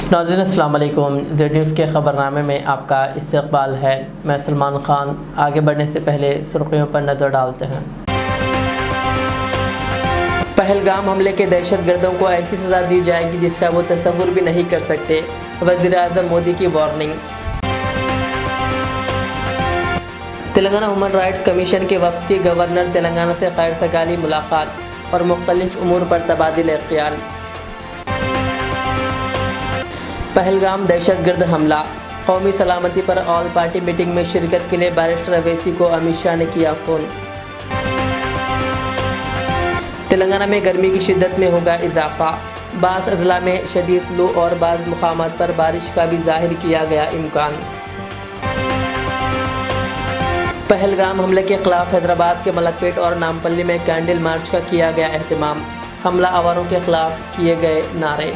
नाज़रीन अस्सलाम वालेकुम। ज़ेड न्यूज़ के ख़बरनामे में आपका इस्तक़बाल है। मैं सलमान ख़ान। आगे बढ़ने से पहले सुर्ख़ियों पर नज़र डालते हैं। पहलगाम हमले के दहशतगर्दों को ऐसी सज़ा दी जाएगी जिसका वो तसव्वुर भी नहीं कर सकते। वज़ीर-ए-आज़म मोदी की warning. Telangana human rights commission के वफ़द की गवर्नर तेलंगाना से खैर सगाली मुलाकात और मुख्तलिफ उमूर पर तबादिल ख्याल। पहलगाम दहशतगर्द हमला, कौमी सलामती पर ऑल पार्टी मीटिंग में शिरकत के लिए बैरिस्टर अवैसी को अमित शाह ने किया फ़ोन। तेलंगाना में गर्मी की शिद्दत में होगा इजाफा, बाज़ अज़ला में शदीद लू और बाज़ मुकामात पर बारिश का भी ज़ाहिर किया गया इम्कान। पहलगाम हमले के खिलाफ हैदराबाद के मलकपेट और नामपल्ली में कैंडल मार्च का किया गया एहतमाम, हमला आवारों के खिलाफ किए गए नारे।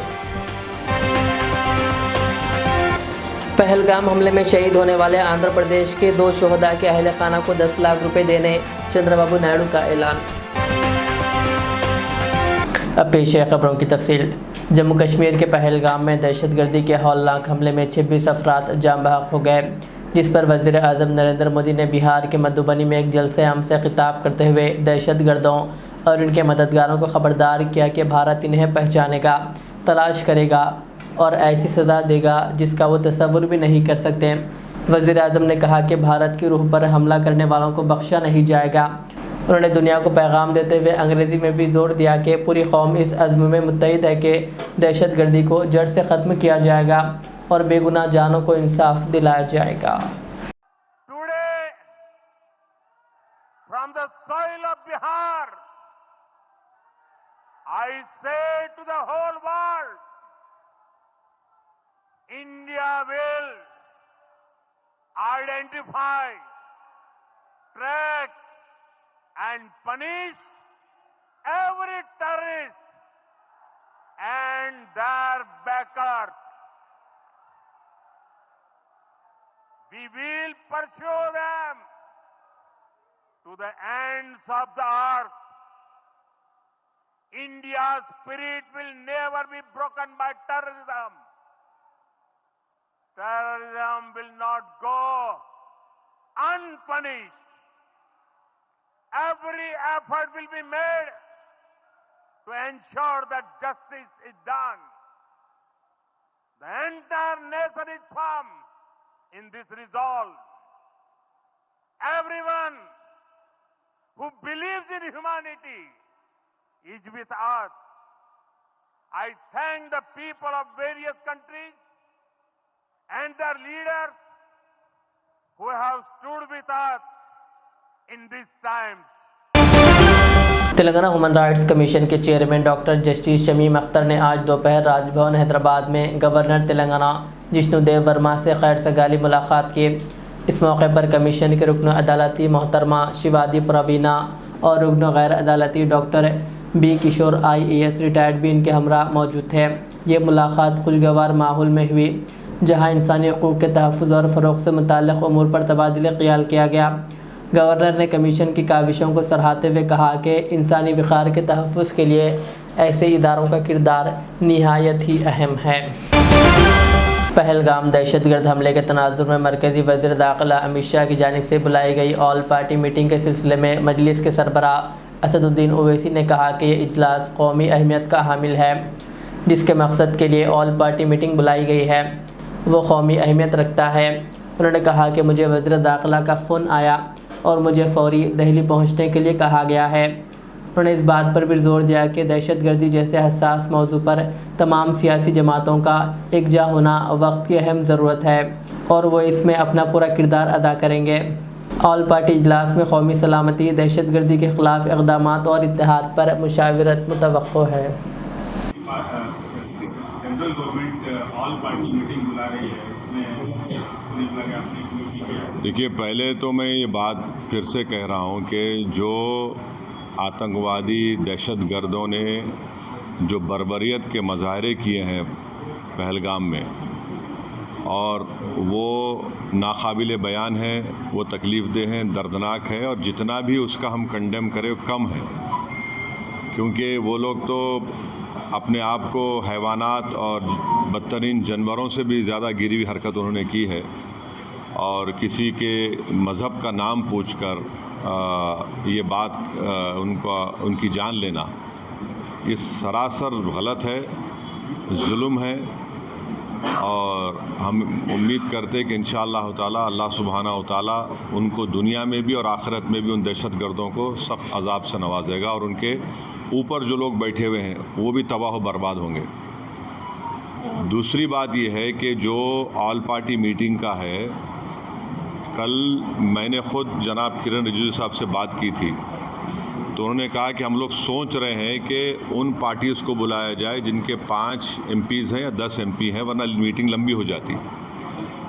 पहलगाम हमले में शहीद होने वाले आंध्र प्रदेश के 2 शोहदा के अहले खाना को 10 लाख रुपए देने चंद्रबाबू नायडू का ऐलान। अब पेश है खबरों की तफसील। जम्मू कश्मीर के पहलगाम में दहशतगर्दी के हौलनाक हमले में 26 अफराद जाम बहक हो गए, जिस पर वज़ीर-ए-आज़म नरेंद्र मोदी ने बिहार के मधुबनी में एक जलसे आम से खिताब करते हुए दहशतगर्दों और उनके मददगारों को ख़बरदार किया कि भारत इन्हें पहचानेगा, तलाश करेगा और ऐसी सज़ा देगा जिसका वो तसव्वुर भी नहीं कर सकते। वज़ीर-ए-आज़म ने कहा कि भारत की रूह पर हमला करने वालों को बख्शा नहीं जाएगा। उन्होंने दुनिया को पैगाम देते हुए अंग्रेज़ी में भी जोर दिया कि पूरी कौम इस अज़्म में मुत्तहिद है कि दहशतगर्दी को जड़ से ख़त्म किया जाएगा और बेगुनाह जानों को इंसाफ दिलाया जाएगा। Today, from the soil of Bihar, I say to the whole world, India will identify, track and punish every terrorist and their backers. We will pursue them to the ends of the earth. India's spirit will never be broken by terrorism. Terrorism will not go unpunished. Every effort will be made to ensure that justice is done. The entire nation is firm in this resolve. Everyone who believes in humanity is with us. I thank the people of various countries and their leaders who have stood with us in these times. Telangana human rights commission के chairman doctor justice Shamim Akhtar ने आज दोपहर राजभवन हैदराबाद में governor Telangana Jishnu Dev Verma से खैर सगाली मुलाकात की। इस मौके पर कमीशन के रुकन अदालती मोहतरमा शिवादी प्रवीणा और रुकन गैर अदालती डॉक्टर बी किशोर IAS रिटायर्ड भी इनके हमरा मौजूद थे। ये मुलाकात खुशगवार माहौल में हुई, जहाँ इंसानी हकूक़ के तहफ़्फ़ुज़ और फ़रोग़ से मुताल्लिक़ उमूर पर तबादिल ख़याल किया गया। गवर्नर ने कमीशन की काविशों को सराहते हुए कहा कि इंसानी वक़ार के तहफ़्फ़ुज़ के लिए ऐसे इदारों का किरदार निहायत ही अहम है। पहलगाम दहशतगर्द हमले के तनाज़ुर में मरकज़ी वज़ीर दाखिला अमित शाह की जानिब से बुलाई गई ऑल पार्टी मीटिंग के सिलसिले में मजलिस के सरबराह असदुद्दीन ओवैसी ने कहा कि यह इजलास कौमी अहमियत का हामिल है, जिसके मकसद के लिए ऑल पार्टी मीटिंग बुलाई गई है वो कौमी अहमियत रखता है। उन्होंने कहा कि मुझे वज़ीर दाखिला का फ़ोन आया और मुझे फ़ौरी दिल्ली पहुंचने के लिए कहा गया है। उन्होंने इस बात पर भी जोर दिया कि दहशतगर्दी जैसे हसास मौजू पर तमाम सियासी जमातों का एकजा होना वक्त की अहम ज़रूरत है और वो इसमें अपना पूरा किरदार अदा करेंगे। ऑल पार्टी इजलास में कौमी सलामती, दहशतगर्दी के ख़िलाफ़ इक़दामात और इत्तेहाद पर मुशावरत मुतवक्को है। Central government all party meeting बुला रही है, देखिए पहले तो मैं ये बात फिर से कह रहा हूँ कि जो आतंकवादी दहशतगर्दों ने जो बर्बरियत के मज़ाहरे किए हैं पहलगाम में, और वो नाकाबिल बयान है, वो तकलीफ़देह हैं, दर्दनाक है, और जितना भी उसका हम कंडेम करें कम है, क्योंकि वो लोग तो अपने आप को हैवानात और बदतरीन जानवरों से भी ज़्यादा गिरी हुई हरकत उन्होंने की है। और किसी के मज़हब का नाम पूछकर ये बात उनकी जान लेना, ये सरासर गलत है, जुल्म है। और हम उम्मीद करते हैं कि इंशाअल्लाह ताला अल्लाह सुब्हानहू व तआला उनको दुनिया में भी और आखिरत में भी उन दहशतगर्दों को सख्त अजाब से नवाजेगा और उनके ऊपर जो लोग बैठे हुए हैं वो भी तबाह व बर्बाद होंगे। दूसरी बात ये है कि जो ऑल पार्टी मीटिंग का है, कल मैंने ख़ुद जनाब किरण रिजिजू साहब से बात की थी, तो उन्होंने कहा कि हम लोग सोच रहे हैं कि उन पार्टीज़ को बुलाया जाए जिनके 5 MPs हैं या 10 MP हैं, वरना मीटिंग लंबी हो जाती।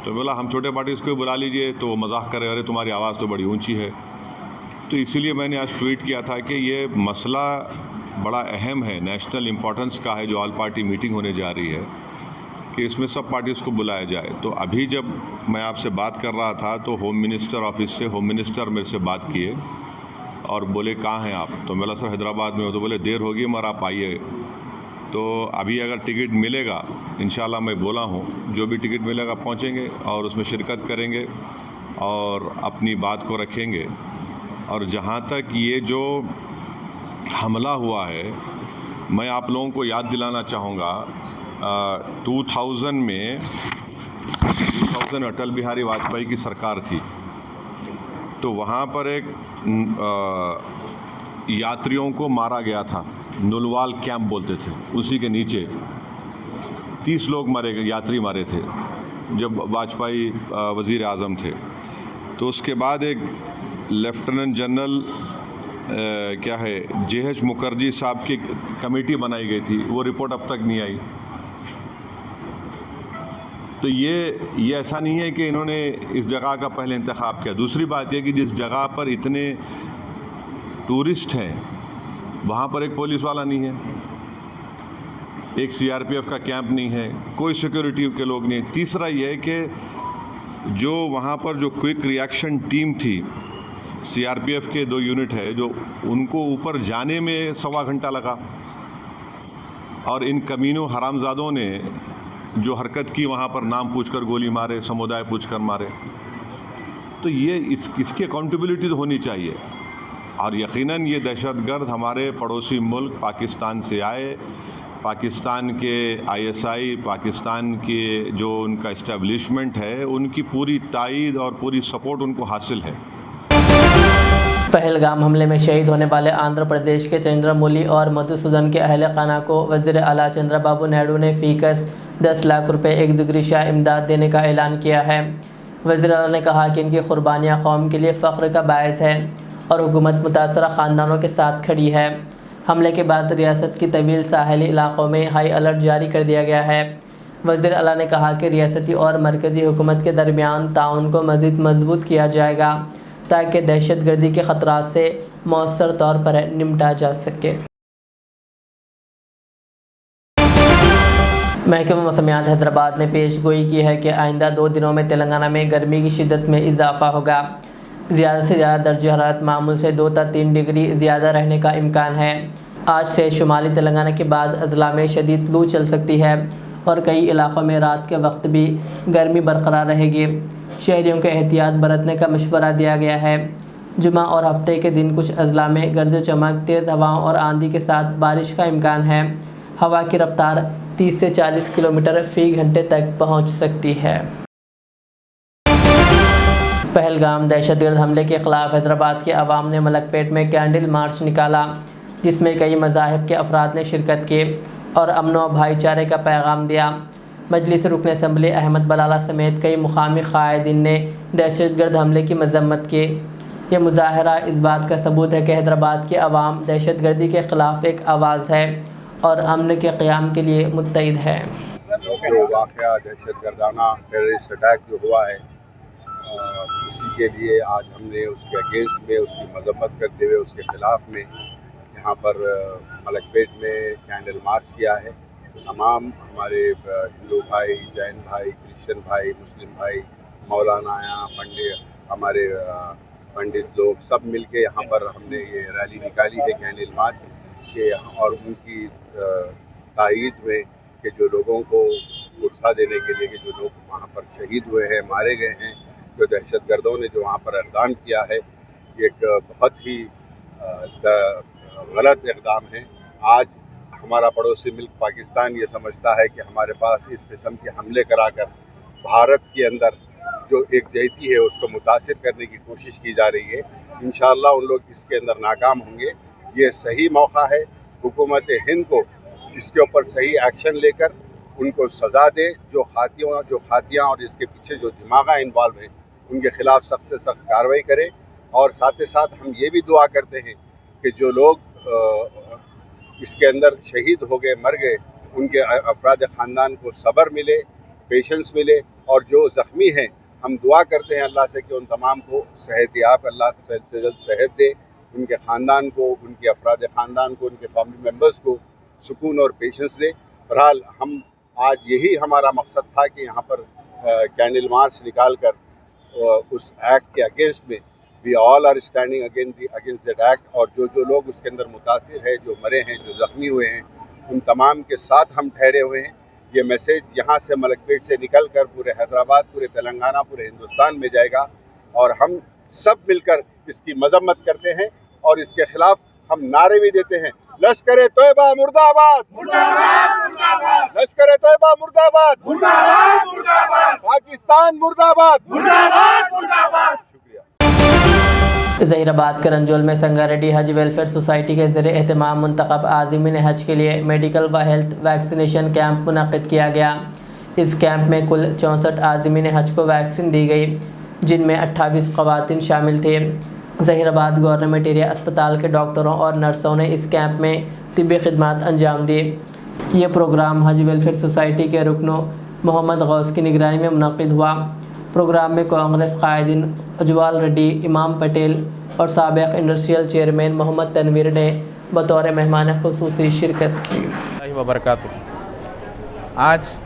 तो बोला हम छोटे पार्टीज़ को बुला लीजिए, तो वो मजाक करे, अरे तुम्हारी आवाज़ तो बड़ी ऊंची है। तो इसीलिए मैंने आज ट्वीट किया था कि ये मसला बड़ा अहम है, नेशनल इम्पोर्टेंस का है, जो ऑल पार्टी मीटिंग होने जा रही है, कि इसमें सब पार्टीज़ को बुलाया जाए। तो अभी जब मैं आपसे बात कर रहा था तो होम मिनिस्टर ऑफिस से होम मिनिस्टर मेरे से बात किए और बोले कहाँ हैं आप? तो मैं बोला सर हैदराबाद में हो। तो बोले देर होगी मगर आप आइए। तो अभी अगर टिकट मिलेगा, इंशाल्लाह मैं बोला हूँ, जो भी टिकट मिलेगा पहुँचेंगे और उसमें शिरकत करेंगे और अपनी बात को रखेंगे। और जहाँ तक ये जो हमला हुआ है, मैं आप लोगों को याद दिलाना चाहूँगा 2000 में अटल बिहारी वाजपेयी की सरकार थी, तो वहाँ पर एक यात्रियों को मारा गया था, नुलवाल कैंप बोलते थे, उसी के नीचे 30 लोग मारे गए, यात्री मारे थे जब वाजपेयी वज़ीर आज़म थे। तो उसके बाद एक लेफ्टिनेंट जनरल क्या है JH मुखर्जी साहब की कमेटी बनाई गई थी, वो रिपोर्ट अब तक नहीं आई। तो ये ऐसा नहीं है कि इन्होंने इस जगह का पहले इंतखाब किया। दूसरी बात यह कि जिस जगह पर इतने टूरिस्ट हैं वहाँ पर एक पुलिस वाला नहीं है, एक CRPF का कैंप नहीं है, कोई सिक्योरिटी के लोग नहीं। तीसरा ये है कि जो वहाँ पर जो क्विक रिएक्शन टीम थी, CRPF के 2 यूनिट है, जो उनको ऊपर जाने में 1.25 घंटा लगा। और इन कमीनों हरामजादों ने जो हरकत की, वहाँ पर नाम पूछकर गोली मारे, समुदाय पूछकर मारे। तो ये इसकी अकाउंटेबिलिटी तो होनी चाहिए। और यकीनन ये दहशतगर्द हमारे पड़ोसी मुल्क पाकिस्तान से आए, पाकिस्तान के ISI, पाकिस्तान के जो उनका इस्टेब्लिशमेंट है, उनकी पूरी तायीद और पूरी सपोर्ट उनको हासिल है। पहलगाम हमले में शहीद होने वाले आंध्र प्रदेश के चंद्रमौली और मधुसूदन के अहल खाना को वज़ीर आला चंद्रबाबू नायडू ने फ़ीकस 10 लाख रुपए एक जिगरिशाह इमदाद देने का ऐलान किया है। वज़ीर आला ने कहा कि इनकी कुर्बानियाँ कौम के लिए फ़ख्र का बायस है और हुकूमत मुतासरा ख़ानदानों के साथ खड़ी है। हमले के बाद रियासत की तवील साहली इलाक़ों में हाई अलर्ट जारी कर दिया गया है। वज़ीर आला ने कहा कि रियासती और मरकज़ी हुकूमत के दरमियान ताउन को मज़ीद मजबूत किया जाएगा ताकि दहशतगर्दी के ख़तरात से मौसर तौर पर निपटा जा सके। महकमा मौसमियात हैदराबाद ने पेश गोई की है कि आइंदा 2 दिनों में तेलंगाना में गर्मी की शिद्दत में इजाफा होगा। ज़्यादा से ज़्यादा दर्जे हरारत मामूल से 2 से 3 डिग्री ज़्यादा रहने का इम्कान है। आज से शुमाली तेलंगाना के बाद अजला में शदीद लू चल सकती है और कई इलाक़ों में रात के वक्त भी गर्मी बरकरार रहेगी। शहरियों को एहतियात बरतने का मशवरा दिया गया है। जुमा और हफ्ते के दिन कुछ अजला में गर्ज चमक, तेज़ हवाओं और आंधी के साथ बारिश का इम्कान है। हवा की रफ्तार 30 से 40 किलोमीटर फ़ी घंटे तक पहुंच सकती है। पहलगाम दहशतगर्द हमले के ख़िलाफ़ हैदराबाद के अवाम ने मलकपेट में कैंडल मार्च निकाला, जिसमें कई मज़ाहिब के अफराद ने शिरकत की और अमन व भाईचारे का पैगाम दिया। मजलिस रुकन असम्बली अहमद बलाला समेत कई मुकामी कायदीन ने दहशतगर्द हमले की मजम्मत की। यह मुजाहरा इस बात का सबूत है कि हैदराबाद के अवाम दहशतगर्दी के ख़िलाफ़ एक आवाज़ है और अमन के क़याम के लिए मुत्तहिद है। जो वाक़या दहशतगर्दाना टेररिस्ट अटैक जो हुआ है, उसी के लिए आज हमने उसके अगेंस्ट में, उसकी मजम्मत करते हुए उसके ख़िलाफ़ में यहाँ पर मलकपेट में कैंडल मार्च किया है। तमाम हमारे हिंदू भाई, जैन भाई, क्रिश्चियन भाई, मुस्लिम भाई, मौलाना पंडित, हमारे पंडित लोग सब मिलके यहाँ पर हमने ये रैली निकाली है कैंडल मार्च के, और उनकी तायीद में कि जो लोगों को गुस्सा देने के लिए कि जो लोग वहाँ पर शहीद हुए हैं, मारे गए हैं, जो दहशतगर्दों ने जो वहाँ पर इक़दाम किया है, ये एक बहुत ही गलत इक़दाम है। आज हमारा पड़ोसी मुल्क पाकिस्तान ये समझता है कि हमारे पास इस किस्म के हमले कराकर भारत के अंदर जो एकजहती है उसको मुतासिर करने की कोशिश की जा रही है। इंशाअल्लाह उन लोग इसके अंदर नाकाम होंगे। ये सही मौका है हुकूमत हिंद को इसके ऊपर सही एक्शन लेकर उनको सज़ा दे। जो खातियाँ और इसके पीछे जो दिमागा इन्वॉल्व हैं उनके ख़िलाफ़ सख्त से सख्त कार्रवाई करे। और साथ ही साथ हम ये भी दुआ करते हैं कि जो लोग इसके अंदर शहीद हो गए, मर गए, उनके अफराद ख़ानदान को सब्र मिले, पेशेंस मिले। और जो ज़ख्मी हैं हम दुआ करते हैं अल्लाह से कि उन तमाम को सेहतियाब अल्लाह से जल्द सेहत दे, उनके ख़ानदान को, उनके अफराद ख़ानदान को, उनके फैमिली मेम्बर्स को सुकून और पेशेंस दे। बहरहाल हम आज यही हमारा मकसद था कि यहाँ पर कैंडल मार्च निकाल कर उस एक्ट के अगेंस्ट में we all are standing against that act. और जो लोग उसके अंदर मुतासिर है, जो मरे हैं, जो ज़ख्मी हुए हैं, उन तमाम के साथ हम ठहरे हुए हैं। ये मैसेज यहाँ से मलकपेट से निकल कर पूरे हैदराबाद, पूरे तेलंगाना, पूरे हिंदुस्तान में जाएगा। और हम सब मिलकर इसकी मजम्मत करते हैं और इसके ख़िलाफ़ हम नारे भी देते हैं। लश्कर तोयबा मुर्दाबाद, लश्कर तोयबा मुर्दाबाद, पाकिस्तान मुर्दाबाद। शुक्रिया। ज़हीराबाद के रंजोल में संगारेड्डी हज वेलफेयर सोसाइटी के ज़रिए एहतमाम मुंतखब आज़मीन हज के लिए मेडिकल व हेल्थ वैक्सीनेशन कैंप मुनक़िद किया गया। इस कैंप में कुल 64 आज़मीन हज को वैक्सीन दी गई, जिनमें 28 ख़वातीन शामिल थे। ज़हीराबाद गवर्नमेंट एरिया अस्पताल के डॉक्टरों और नर्सों ने इस कैंप में तिब्बी खिदमात अंजाम दी। ये प्रोग्राम हज वेलफेयर सोसाइटी के रुकनों मोहम्मद गौस की निगरानी में मुनक़िद हुआ। प्रोग्राम में कांग्रेस कायदीन अजवाल रेड्डी, इमाम पटेल और साबिक़ इंडस्ट्रियल चेयरमैन मोहम्मद तनवीर ने बतौर मेहमान ख़ुसूसी शिरकत की। वबरकातुहू। आज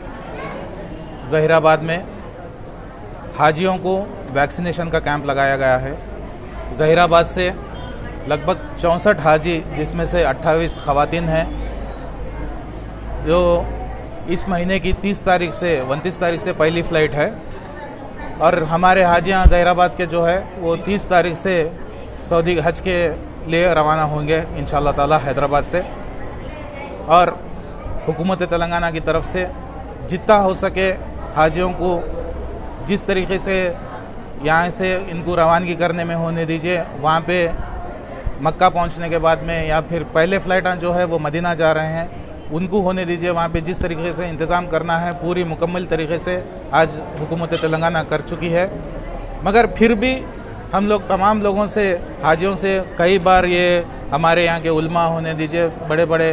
ज़हीराबाद में हाजियों को वैक्सीनेशन का कैंप लगाया गया है। ज़हीराबाद से लगभग 64 हाजी, जिसमें से 28 ख़वातीन हैं, जो इस महीने की 30 तारीख से 29 तारीख से पहली फ़्लाइट है। और हमारे हाजियाँ ज़हीराबाद के जो है वो 30 तारीख से सऊदी हज के लिए रवाना होंगे इंशाअल्लाह ताला हैदराबाद से। और हुकूमत तेलंगाना की तरफ से जितना हो सके हाजियों को जिस तरीके से यहाँ से इनको रवानगी करने में होने दीजिए। वहाँ पे मक्का पहुँचने के बाद में या फिर पहले फ़्लाइट जो है वो मदीना जा रहे हैं, उनको होने दीजिए। वहाँ पे जिस तरीके से इंतज़ाम करना है पूरी मुकम्मल तरीके से आज हुकूमत तेलंगाना कर चुकी है। मगर फिर भी हम लोग तमाम लोगों से, हाजियों से कई बार ये हमारे यहाँ के उलमा होने दीजिए, बड़े बड़े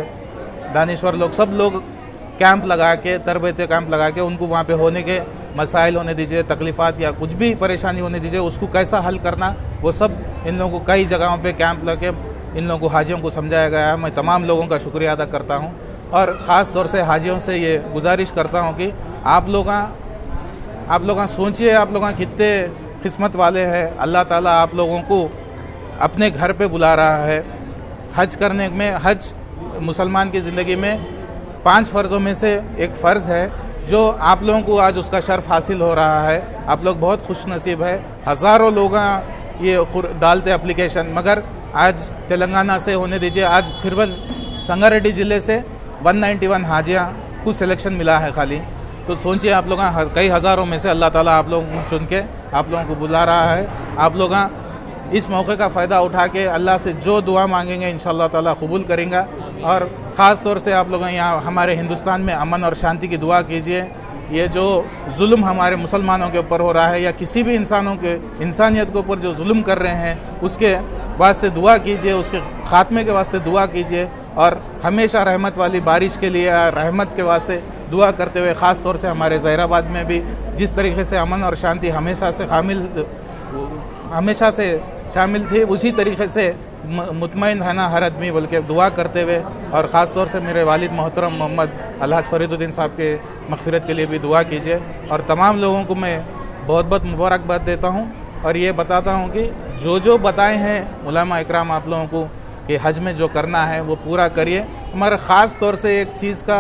दानिश्वर लोग, सब लोग कैंप लगा के, तरबियत कैंप लगा के उनको वहाँ पे होने के मसाइल होने दीजिए, तकलीफ़ात या कुछ भी परेशानी होने दीजिए, उसको कैसा हल करना, वो सब इन लोगों को कई जगहों पे कैंप लगा के इन लोगों को, हाजियों को समझाया गया है। मैं तमाम लोगों का शुक्रिया अदा करता हूँ और ख़ास तौर से हाजियों से ये गुजारिश करता हूँ कि आप लोग सोचिए, आप लोग कितने किस्मत वाले हैं। अल्लाह ताला आप लोगों को अपने घर पे बुला रहा है। हज करने में, हज मुसलमान की ज़िंदगी में 5 फ़र्ज़ों में से एक फ़र्ज़ है, जो आप लोगों को आज उसका शर्फ़ हासिल हो रहा है। आप लोग बहुत खुश नसीब है। हज़ारों लोग ये डालते एप्लीकेशन, मगर आज तेलंगाना से होने दीजिए, आज फिर संगारेड्डी ज़िले से 191 हाजियाँ को सिलेक्शन मिला है खाली। तो सोचिए आप लोग कई हज़ारों में से अल्लाह ताला आप लोगों को चुन के आप लोगों को बुला रहा है। आप लोग इस मौके का फ़ायदा उठा के अल्लाह से जो दुआ मांगेंगे इंशाअल्लाह ताला कबूल करेंगे। और ख़ास तौर से आप लोग यहाँ हमारे हिंदुस्तान में अमन और शांति की दुआ कीजिए। ये जो जुल्म हमारे मुसलमानों के ऊपर हो रहा है या किसी भी इंसानियत के ऊपर जो जुल्म कर रहे हैं, उसके वास्ते दुआ कीजिए, उसके ख़ात्मे के वास्ते दुआ कीजिए। और हमेशा रहमत वाली बारिश के लिए, रहमत के वास्ते दुआ करते हुए, ख़ास तौर से हमारे ज़हीराबाद में भी जिस तरीके से अमन और शांति हमेशा से शामिल थी, उसी तरीके से मुतमईन रहना हर आदमी बल्कि दुआ करते हुए। और ख़ास तौर से मेरे वालिद मोहतरम मोहम्मद अलहाज फरीदुद्दीन साहब के मग़फ़िरत के लिए भी दुआ कीजिए। और तमाम लोगों को मैं बहुत बहुत मुबारकबाद देता हूँ और ये बताता हूँ कि जो बताए हैं उलमा इकराम आप लोगों को, कि हज में जो करना है वो पूरा करिए, मगर ख़ास तौर से एक चीज़ का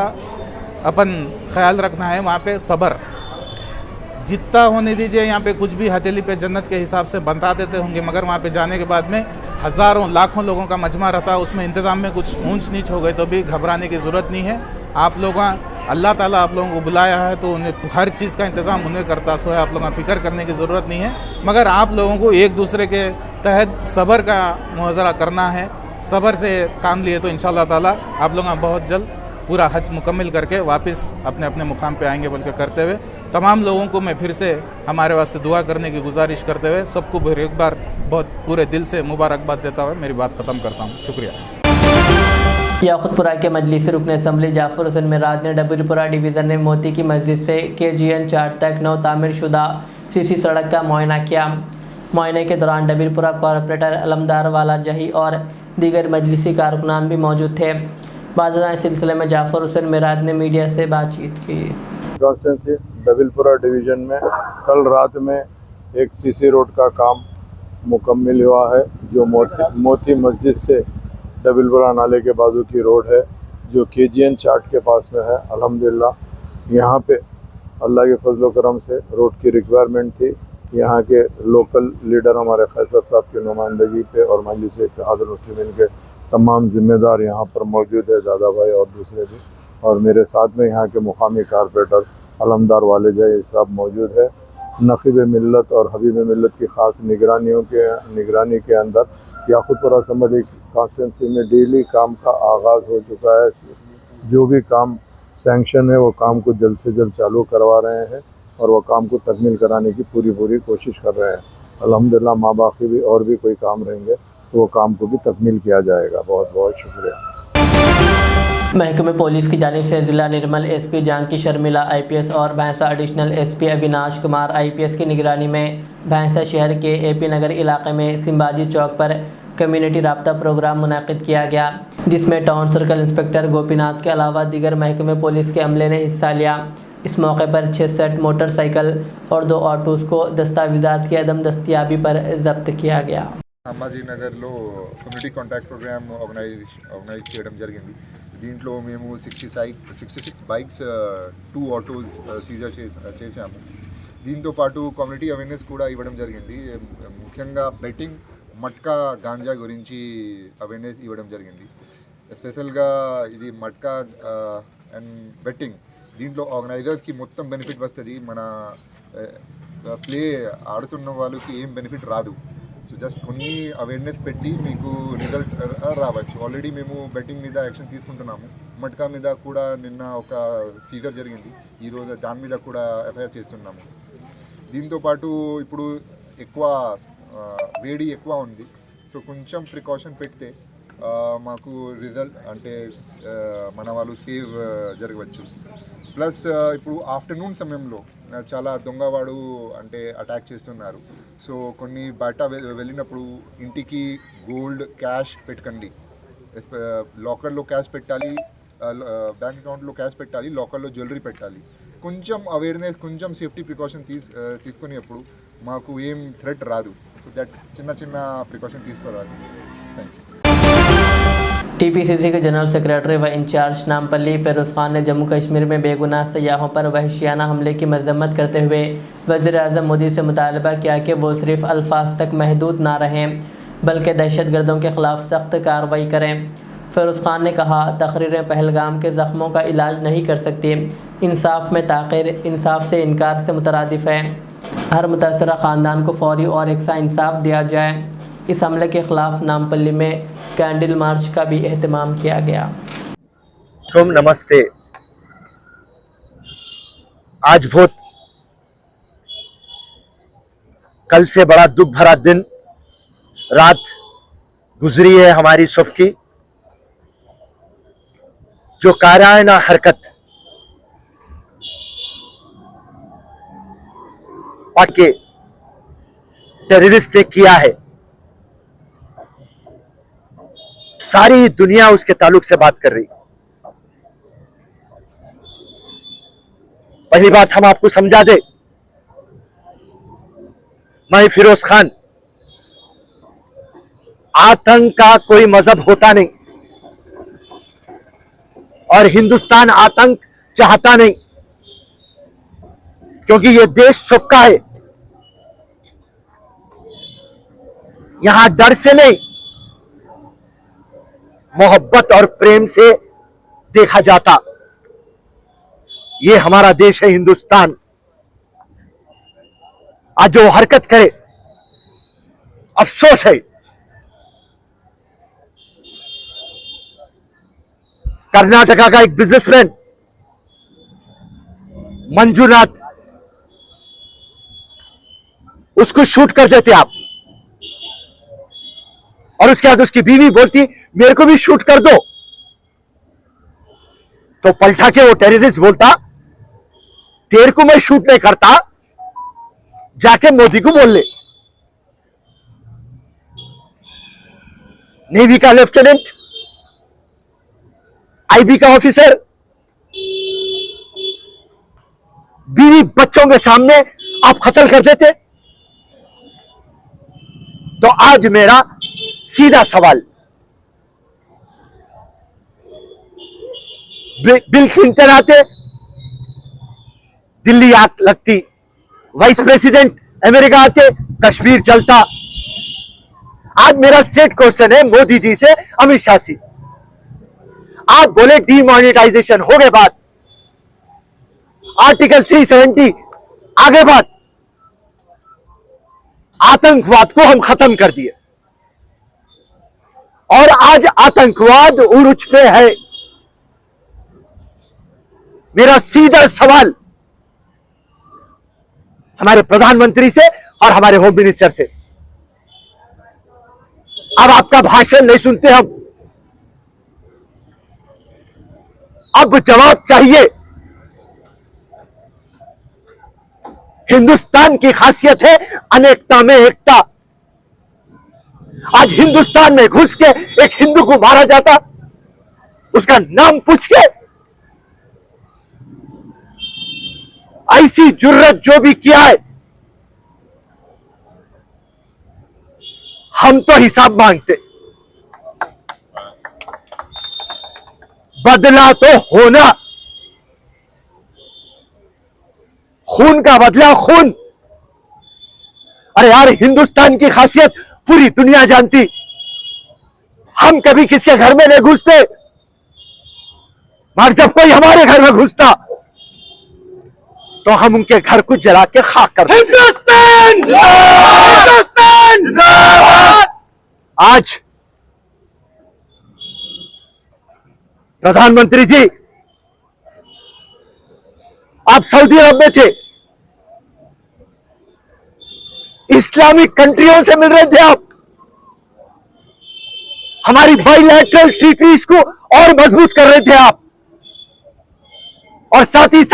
अपन ख्याल रखना है, वहाँ पे सब्र जितना होने दीजिए। यहाँ पे कुछ भी हथेली पे जन्नत के हिसाब से बता देते होंगे, मगर वहाँ पे जाने के बाद में हज़ारों लाखों लोगों का मजमा रहता है, उसमें इंतज़ाम में कुछ ऊंच नीच हो गए तो भी घबराने की ज़रूरत नहीं है। आप लोग अल्लाह ताला आप लोगों को बुलाया है तो उन्हें हर चीज़ का इंतज़ाम उन्हें करता, सो है आप लोगों का फ़िक्र करने की ज़रूरत नहीं है, मगर आप लोगों को एक दूसरे के तहत सब्र का मुहाज़रा करना है। सब्र से काम लिए तो इंशाअल्लाह ताला आप लोग बहुत जल्द पूरा हज मुकम्मल करके वापस अपने अपने मुकाम पे आएंगे बल्कि करते हुए तमाम लोगों को मैं फिर से हमारे वास्ते दुआ करने की गुजारिश करते हुए सबको फिर एक बार बहुत पूरे दिल से मुबारकबाद देता हुआ मेरी बात ख़त्म करता हूँ। शुक्रिया। याकुतपुरा के मजलिस रुकन असम्बली जाफर हुसैन मिराज ने डबरीपुरा डिवीज़न में मोती की मस्जिद से KGN 4 तक नौ तामीर शुदा CC सड़क का मुआयना किया। मुआयने के दौरान डबरीपुरा कॉरपोरेटर अलमदार वाला जही और दीगर मजलिसी कारकुनान भी मौजूद थे। बाज़ इस सिलसिले में जाफर हुसैन मिराज ने मीडिया से बातचीत की। कॉन्स्टिट्यूंसी डबलपुरा डिवीज़न में कल रात में एक CC रोड का काम मुकम्मल हुआ है, जो मोती मस्जिद से डबलपुरा नाले के बाजू की रोड है, जो KGN 4 के पास में है। अल्हम्दुलिल्लाह यहाँ पे अल्लाह के फजल करम से रोड की रिक्वायरमेंट थी। यहाँ के लोकल लीडर हमारे फैसल साहब की नुमाइंदगी पे और मजलिस इत्तेहादुल मुस्लिमीन के तमाम जिम्मेदार यहाँ पर मौजूद है, दादा भाई और दूसरे भी, और मेरे साथ में यहाँ के मुकामी कारपोरेटर अलमदार वाले जय साहब मौजूद है। नक़ीब मिल्लत और हबीब मिल्लत की ख़ास निगरानी के अंदर याकुतपुरा असम्बली कॉन्स्टिट्यूंसी में डेली काम का आगाज़ हो चुका है। जो भी काम सैंक्शन है वो काम को जल्द से जल्द चालू करवा रहे हैं और वो काम को तकमील कराने की पूरी कोशिश कर रहे हैं। अल्हम्दुलिल्लाह माँ बाकी भी और भी कोई काम रहेंगे तो वो काम को भी तकमील किया जाएगा। बहुत बहुत शुक्रिया। महकमे पुलिस की जानिब से ज़िला निर्मल SP जानकी शर्मिला IPS और भैंसा additional SP Avinash Kumar IPS की निगरानी में भैंसा शहर के AP नगर इलाके में सिंबाजी चौक पर कम्युनिटी राब्ता प्रोग्राम मुनाकिद किया गया, जिसमें टाउन सर्कल इंस्पेक्टर गोपीनाथ के अलावा दीगर महकमे पुलिस के अमले ने हिस्सा लिया। इस मौके पर 6 सेट मोटरसाइकिल और 2 ऑटोज़ को दस्तावेज़ात की अदम दस्तियाबी पर जब्त किया गया। అమ్మాజీ నగర్లో కమ్యూనిటీ కాంటాక్ట్ ప్రోగ్రామ్ ఆర్గనైజ్ చేయడం జరిగింది. దీంట్లో మేము 66 బైక్స్ 2 ఆటోస్ సీజర్ చేసాము. దీంతో పాటు కమ్యూనిటీ అవేర్నెస్ కూడా ఇవ్వడం జరిగింది. ముఖ్యంగా బెట్టింగ్ మట్కా గాంజా గురించి అవేర్నెస్ ఇవ్వడం జరిగింది. స్పెషల్గా ఇది మట్కా అండ్ బెట్టింగ్ దీంట్లో ఆర్గనైజర్స్కి మొత్తం బెనిఫిట్ వస్తుంది. మన ప్లే ఆడుతున్న వాళ్ళకి ఏం బెనిఫిట్ రాదు. సో జస్ట్ కొన్ని అవేర్నెస్ పెట్టి మీకు రిజల్ట్ రావచ్చు. ఆల్రెడీ మేము బెట్టింగ్ మీద యాక్షన్ తీసుకుంటున్నాము. మట్కా మీద కూడా నిన్న ఒక సీజర్ జరిగింది, ఈరోజు దాని మీద కూడా FIR చేస్తున్నాము. దీంతోపాటు ఇప్పుడు ఎక్కువ వేడి ఎక్కువ ఉంది, సో కొంచెం ప్రికాషన్ పెడితే మాకు రిజల్ట్ అంటే మన వాళ్ళు సేవ్ జరగవచ్చు. ప్లస్ ఇప్పుడు ఆఫ్టర్నూన్ సమయంలో చాలా దొంగవాడు అంటే అటాక్ చేస్తున్నారు. సో కొన్ని బయట వెళ్ళినప్పుడు ఇంటికి గోల్డ్ క్యాష్ పెట్టకండి. లాకర్లో క్యాష్ పెట్టాలి, బ్యాంక్ అకౌంట్లో క్యాష్ పెట్టాలి, లాకర్లో జ్యువెలరీ పెట్టాలి. కొంచెం అవేర్నెస్, కొంచెం సేఫ్టీ ప్రికాషన్ తీసుకునేప్పుడు మాకు ఏం థ్రెట్ రాదు. దట్ చిన్న ప్రికాషన్ తీసుకోరాదు. Thank you. TPCC के जनरल सेक्रेटरी व इंचार्ज नामपल्ली फिरोज़ खान ने जम्मू कश्मीर में बेगुनाह सयाहों पर वहशियाना हमले की मजम्मत करते हुए वज़ीर-ए-आज़म मोदी से मुतालबा किया कि वो सिर्फ अल्फाज तक महदूद ना रहें बल्कि दहशतगर्दों के ख़िलाफ़ सख्त कार्रवाई करें। फिरोज़ खान ने कहा, तकरीरें पहलगाम के ज़ख्मों का इलाज नहीं कर सकती। इंसाफ में ताक़ीर इंसाफ से इनकार से मुतरादिफ़ है। हर मुतासरा ख़ानदान को फौरी और एकसा इंसाफ दिया जाए। इस हमले के ख़िलाफ़ नामपल्ली में कैंडल मार्च का भी एहतमाम किया गया। नमस्ते। आज बहुत कल से बड़ा दुख भरा दिन रात गुजरी है हमारी सबकी। जो काराना हरकत के टेररिस्ट ने किया है, सारी दुनिया उसके ताल्लुक से बात कर रही। पहली बात हम आपको समझा दे, मैं फिरोज खान आतंक का कोई मजहब होता नहीं और हिंदुस्तान आतंक चाहता नहीं, क्योंकि यह देश सबका है। यहां डर से नहीं, मोहब्बत और प्रेम से देखा जाता। यह हमारा देश है हिंदुस्तान। आज जो हरकत करे, अफसोस है। कर्नाटका का एक बिजनेसमैन मंजूनाथ, उसको शूट कर देते आप, और उसके बाद उसकी बीवी बोलती मेरे को भी शूट कर दो, तो पलटा के वो टेररिस्ट बोलता तेरे को मैं शूट नहीं करता, जाके मोदी को बोल ले। नेवी का लेफ्टिनेंट, आईबी का ऑफिसर बीवी बच्चों के सामने आप कत्ल कर देते। तो आज मेरा सीधा सवाल, बिल क्लिंटन आते, दिल्ली आग लगती, वाइस प्रेसिडेंट अमेरिका आते, कश्मीर जलता। आज मेरा स्टेट क्वेश्चन है मोदी जी से, अमित शाह से। आप बोले डीमोनेटाइजेशन हो गए बात, आर्टिकल 370 आगे बात, आतंकवाद को हम खत्म कर दिए और आज आतंकवाद उरूज पे है। मेरा सीधा सवाल हमारे प्रधानमंत्री से और हमारे होम मिनिस्टर से, अब आपका भाषण नहीं सुनते हम, अब जवाब चाहिए। हिंदुस्तान की खासियत है अनेकता में एकता। आज हिंदुस्तान में घुस के एक हिंदू को मारा जाता, उसका नाम पूछ के, ऐसी जुर्रत जो भी किया है, हम तो हिसाब मांगते। बदला तो होना, खून का बदला खून। अरे यार, हिंदुस्तान की खासियत पूरी दुनिया जानती। हम कभी किसके घर में नहीं घुसते, मगर जब कोई हमारे घर में घुसता तो हम उनके घर को जला के खाक कर देते। हिंदुस्तान जिंदाबाद। आज प्रधानमंत्री जी, आप सऊदी अरब में थे, इस्लामिक कंट्रियों से मिल रहे थे आप, हमारी बाइलैटरल ट्रीटीज को और मजबूत कर रहे थे आप, और साथ ही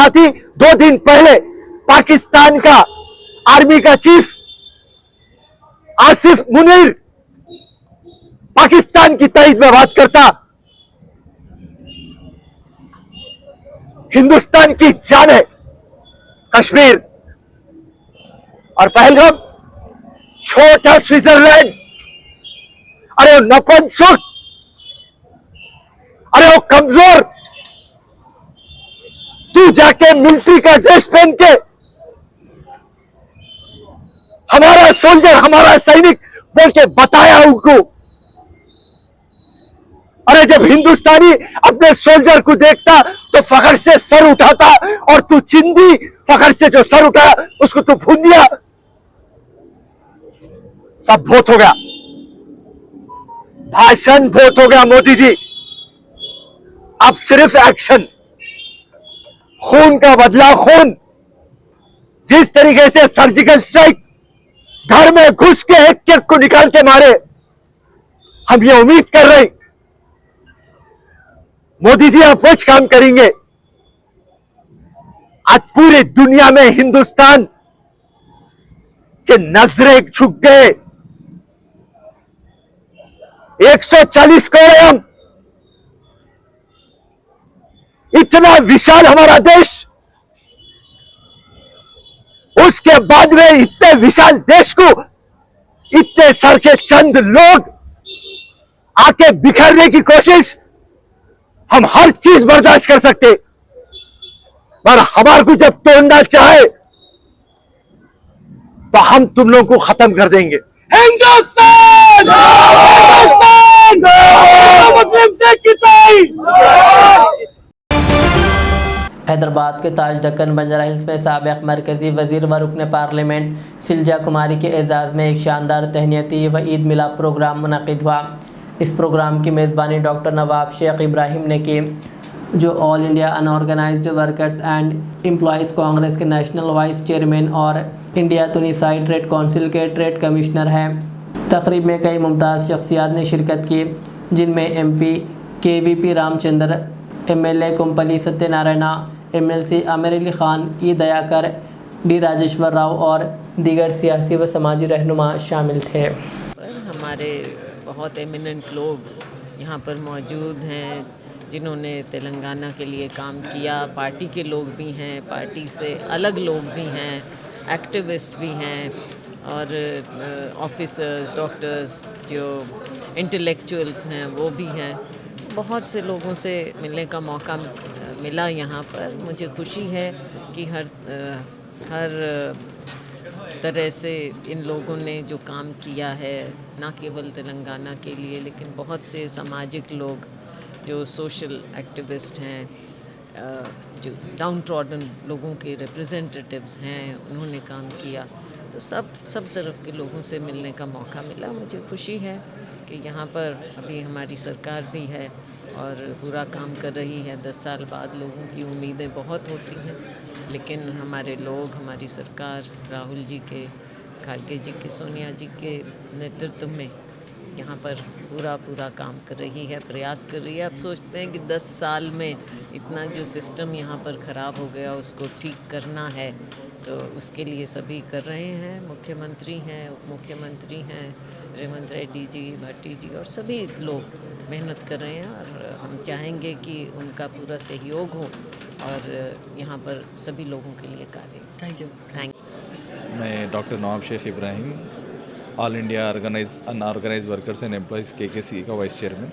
2 दिन पहले पाकिस्तान का आर्मी का चीफ आसिफ मुनीर पाकिस्तान की तारीफ में बात करता। हिंदुस्तान की जान है कश्मीर और पहलगाम, छोटा स्विट्जरलैंड। अरे वो नपुंसक, अरे वो कमजोर, तू जाके मिलिट्री का ड्रेस पहन के, हमारा सोल्जर, हमारा सैनिक बोल के बताया उनको। अरे जब हिंदुस्तानी अपने सोल्जर को देखता तो फखर से सर उठाता, और तू चिंदी फखर से जो सर उठाया उसको तू भून दिया। सब बहुत हो गया, भाषण बहुत हो गया मोदी जी, अब सिर्फ एक्शन। खून का बदला खून। जिस तरीके से सर्जिकल स्ट्राइक घर में घुस के एक को निकाल के मारे, हम ये उम्मीद कर रहे मोदी जी आप कुछ काम करेंगे। आज पूरी दुनिया में हिंदुस्तान के नजरें झुक गए। 140 करोड़ हम, इतना विशाल हमारा देश, उसके बाद में इतने विशाल देश को इतने सर के चंद लोग आके बिखरने की कोशिश, हम हर चीज बर्दाश्त कर सकते, पर हमारे को जब तोड़ना चाहे तो हम तुम लोगों को खत्म कर देंगे। हिंदुस्तान मुस्लिम सिख ईसाई। हैदराबाद के ताज दक्कन बंजारा हिल्स में साबिक़ मरकज़ी वज़ीर व रुकन पार्लियामेंट सिलजा कुमारी के एजाज़ में एक शानदार तहनीती व ईद मिलाद प्रोग्राम मुनक़िद हुआ। इस प्रोग्राम की मेज़बानी डॉक्टर नवाब शेख इब्राहिम ने की, जो all India unorganised workers and employees Congress के नेशनल वाइस चेयरमैन और इंडिया तुनिसाई ट्रेड काउंसिल के ट्रेड कमिश्नर हैं। तकरीब में कई मुमताज़ शख्सियात ने शिरकत की, जिनमें MP KVP Ramchandra, MLA कुंपली Satyanarayana, MLC Aamir Ali Khan, E Dayakar, D Rajeshwar Rao और दीगर सियासी व समाजी रहनुमा शामिल थे। हमारे बहुत एमिनेंट लोग यहाँ पर मौजूद हैं, जिन्होंने तेलंगाना के लिए काम किया। पार्टी के लोग भी हैं, पार्टी से अलग लोग भी हैं, एक्टिविस्ट भी हैं और ऑफिसर्स, डॉक्टर्स, जो इंटेलेक्चुअल्स हैं वो भी हैं। बहुत से लोगों से मिलने का मौका मिला यहाँ पर। मुझे खुशी है कि हर तरह से इन लोगों ने जो काम किया है, ना केवल तेलंगाना के लिए लेकिन बहुत से सामाजिक लोग जो सोशल एक्टिविस्ट हैं, जो डाउन ट्रॉडन लोगों के रिप्रेजेंटेटिव्स हैं, उन्होंने काम किया। तो सब तरफ के लोगों से मिलने का मौका मिला। मुझे खुशी है कि यहाँ पर अभी हमारी सरकार भी है और पूरा काम कर रही है। 10 साल बाद लोगों की उम्मीदें बहुत होती हैं, लेकिन हमारे लोग, हमारी सरकार, राहुल जी के, खड़गे जी के, सोनिया जी के नेतृत्व में यहाँ पर पूरा काम कर रही है, प्रयास कर रही है। अब सोचते हैं कि 10 साल में इतना जो सिस्टम यहाँ पर ख़राब हो गया उसको ठीक करना है, तो उसके लिए सभी कर रहे हैं। मुख्यमंत्री हैं, उप मुख्यमंत्री हैं, रेवंत रेड्डी जी, भट्टी जी और सभी लोग मेहनत कर रहे हैं और हम चाहेंगे कि उनका पूरा सहयोग हो और यहाँ पर सभी लोगों के लिए कार्य। Thank you. मैं doctor Nawab Sheikh Ibrahim, all India unorganise workers and employees KKC का वाइस चेयरमैन।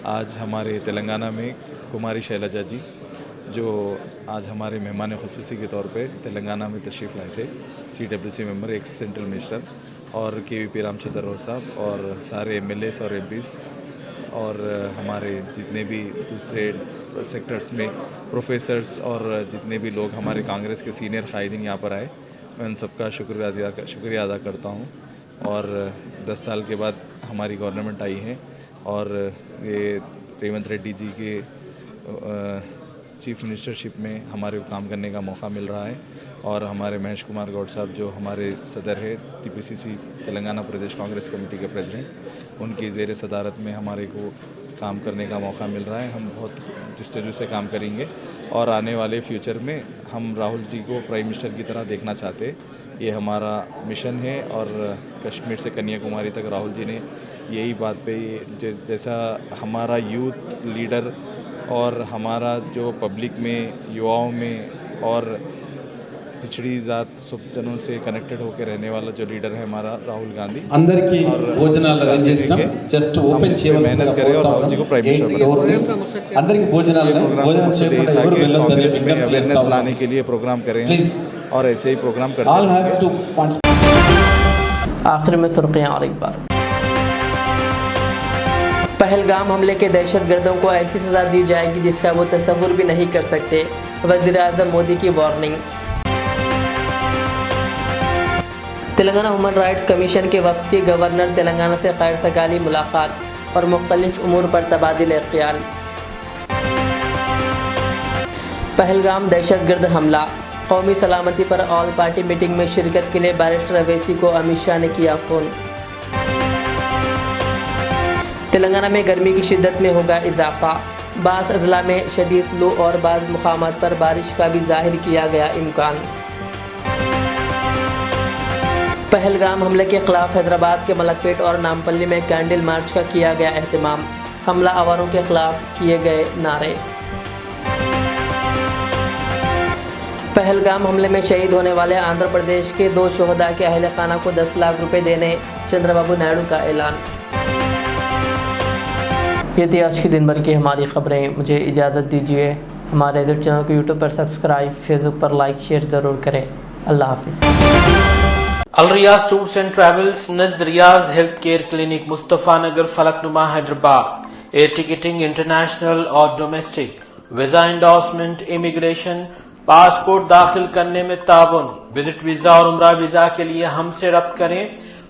आज हमारे तेलंगाना में कुमारी शैलजा जी, जो आज हमारे मेहमान ख़ुसूसी के तौर पे तेलंगाना में तशरीफ़ लाए थे, CWC member, x central minister और KVP रामचंद्र राव साहब और सारे MLAs और MPs और हमारे जितने भी दूसरे सेक्टर्स में प्रोफेसर्स और जितने भी लोग हमारे कांग्रेस के सीनियर कायदीन यहाँ पर आए, मैं उन सबका शुक्रिया अदा करता हूँ। और 10 साल के बाद हमारी गवर्नमेंट आई है और ये रेवंत रेड्डी जी के चीफ मिनिस्टरशिप में हमारे को काम करने का मौका मिल रहा है और हमारे महेश कुमार गौड़ साहब जो हमारे सदर है TPCC तेलंगाना प्रदेश कांग्रेस कमेटी के प्रेसिडेंट, उनकी ज़ेर सदारत में हमारे को काम करने का मौका मिल रहा है। हम बहुत जस्तजू से काम करेंगे और आने वाले फ्यूचर में हम राहुल जी को प्राइम मिनिस्टर की तरह देखना चाहते हैं। ये हमारा मिशन है और कश्मीर से कन्याकुमारी तक राहुल जी ने यही बात पे, जैसा हमारा यूथ लीडर और हमारा जो पब्लिक में, युवाओं में और पिछड़ी जात सब जनों से कनेक्टेड होकर रहने वाला जो लीडर है हमारा राहुल गांधी, और मेहनत करें और राहुल जी को प्राइम मिनिस्टर बनाएं। कांग्रेस में अवेयरनेस लाने के लिए प्रोग्राम करें और ऐसे ही प्रोग्राम करते हैं। आखिर में सुर्खियां और एक बार। पहलगाम हमले के दहशतगर्दों को ऐसी सज़ा दी जाएगी जिसका वो तसव्वुर भी नहीं कर सकते, वज़ीर-ए-आज़म मोदी की warning. Telangana human rights commission के वफ़द की गवर्नर तेलंगाना से खैर सगाली मुलाकात और मुख्तलिफ उमूर पर तबादिल ख्याल। पहलगाम दहशतगर्द हमला, कौमी सलामती पर ऑल पार्टी मीटिंग में शिरकत के लिए बैरिस्टर अवैसी को अमित शाह ने किया फ़ोन। तेलंगाना में गर्मी की शिद्दत में होगा इजाफा, बाज़ अजला में शदीद लू और बाज़ मुकामात पर बारिश का भी जाहिर किया गया इम्कान। पहलगाम हमले के खिलाफ हैदराबाद के मलकपेट और नामपल्ली में कैंडल मार्च का किया गया एहतमाम, हमला आवारों के खिलाफ किए गए नारे। पहलगाम हमले में शहीद होने वाले आंध्र प्रदेश के 2 शोहदा के अहल खाना को 10 लाख रुपए देने चंद्रबाबू नायडू का ऐलान। ये थी आज की दिन भर की हमारी खबरें। मुझे इजाज़त दीजिए। हमारे चैनल को यूट्यूब पर सब्सक्राइब, फेसबुक पर लाइक शेयर ज़रूर करें। अल्लाह हाफिज़। Al Riyaz tours and travels नज़द Riyaz health care clinic, Mustafa Nagar, Falaknuma, Hyderabad. Air ticketing international और domestic, visa endorsement, immigration, passport दाखिल करने में ताउन, विजिट वीज़ा और उम्रा वीज़ा के लिए हमसे रब्त करें।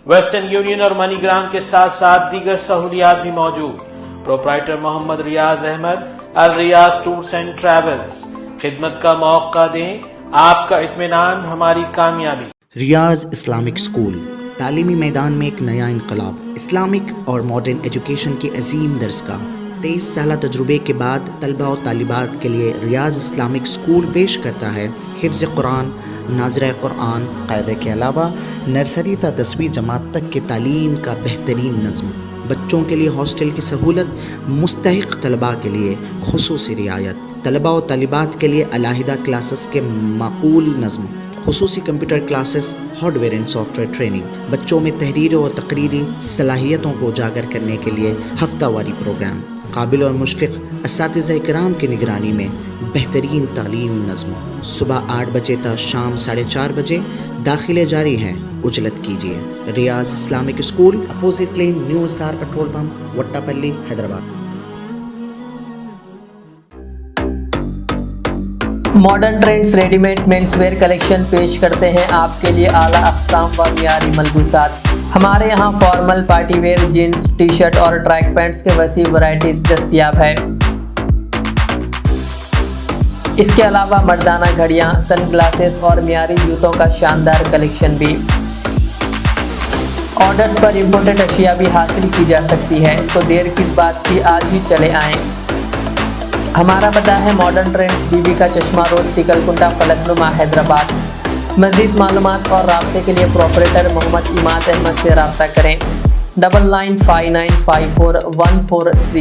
वेस्टर्न यूनियन और मनीग्राम के साथ साथ दीगर सहूलियात भी मौजूद। Proprietor Mohammad Riyaz Ahmed, Al Riyaz tours and travels. खिदमत का मौका दें, आपका इत्मीनान हमारी कामयाबी। रियाज इस्लामिक स्कूल, तालीमी मैदान में एक नया इनकलाब। इस्लामिक और मॉडर्न एजुकेशन की अजीम दरसगाह। 23 साल तजुर्बे के बाद तलबा और तालिबात के लिए रियाज इस्लामिक स्कूल पेश करता है हिफ्ज़ कुरान, नाज़िरा कुरान, क़ायदे के अलावा नर्सरी ता 10वीं जमात तक की तालीम का बेहतरीन नज़्म। बच्चों के लिए हॉस्टल की सहूलत, मुस्तहिक़ तलबा के लिए खुसूसी रियायत, तलबा और तालिबात के लिए अलहदा क्लासेस के माकूल नज़्म, खुसूसी computer classes, hardware and software training. बच्चों में तहरीर और तकरीरी सलाहियतों को उजागर करने के लिए हफ्तावारी प्रोग्राम। काबिल और मुशफ़िक़ असातिज़ा इकराम की निगरानी में बेहतरीन तालीम नज़्म। सुबह 8 बजे तक शाम 4:30 बजे दाखिले जारी हैं। उजलत कीजिए। Riyaz Islamic school, opposite lane, new SR petrol pump, Vattepally, Hyderabad. Modern trends readymade menswear collection पेश करते हैं आपके लिए आला अक़साम व मियारी मलबूसात। हमारे यहाँ formal, party wear, jeans, T shirt और ट्रैक पैंट्स के वसी वैरायटीज दस्तयाब है। इसके अलावा मर्दाना घड़ियाँ, सन ग्लासेस और मियारी जूतों का शानदार कलेक्शन भी। ऑर्डर्स पर इम्पोर्टेड अशिया भी हासिल की जा सकती है, तो देर किस बात की, आज ही चले आएँ। हमारा पता है मॉडर्न ट्रेंड्स, बीबी का चश्मा रोड, टिकलकुंडा, फलकनुमा, हैदराबाद। मज़ीद मालूमात और राब्ते के लिए प्रोपरेटर मोहम्मद इमाद अहमद से रब्ता करें। 9959541434।